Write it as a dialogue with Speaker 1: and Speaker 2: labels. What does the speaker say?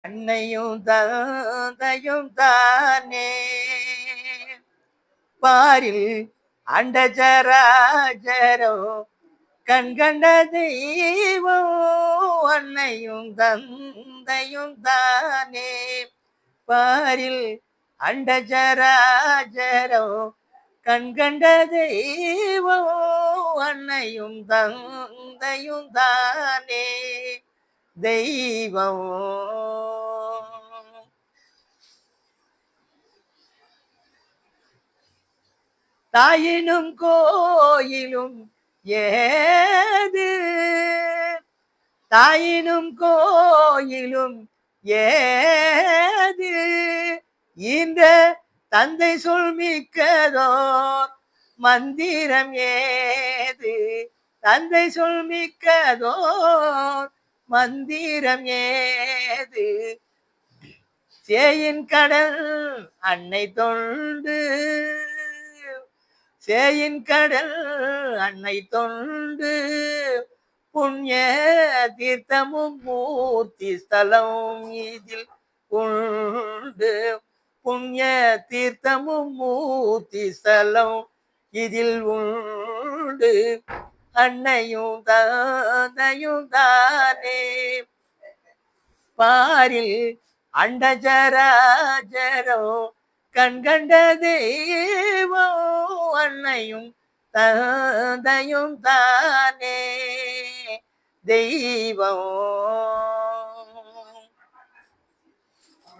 Speaker 1: அன்னையும் தந்தையும் தானே பாரில் அண்டச்சராச்சரம் கண்கண்ட தெய்வம் அன்னையும் தந்தையும் தானே பாரில் அண்டச்சராச்சரம் கண்கண்ட தெய்வம் அன்னையும் தந்தையும் தானே தெய்வம். தாயினும் கோயிலும் ஏது தாயினும் கோயிலும் ஏது இந்த தந்தை சொல் மிக்கதோர் மந்திரம் ஏது தந்தை சொல் மிக்கதோர் மந்திரம் ஏது சேயின் கடல் அன்னை தொண்டு சேயின் கடல் அன்னை தொண்டு புண்ணிய தீர்த்தமும் மூர்த்தி ஸ்தலம் இதில் உண்டு புண்ணிய தீர்த்தமும் மூர்த்தி ஸ்தலம் இதில் உண்டு அன்னையும் தந்தையும் தானே பாரில் அண்டச்சராச்சரம் கண்கண்ட தெய்வம் அன்னையும் தந்தையும் தானே தெய்வம்.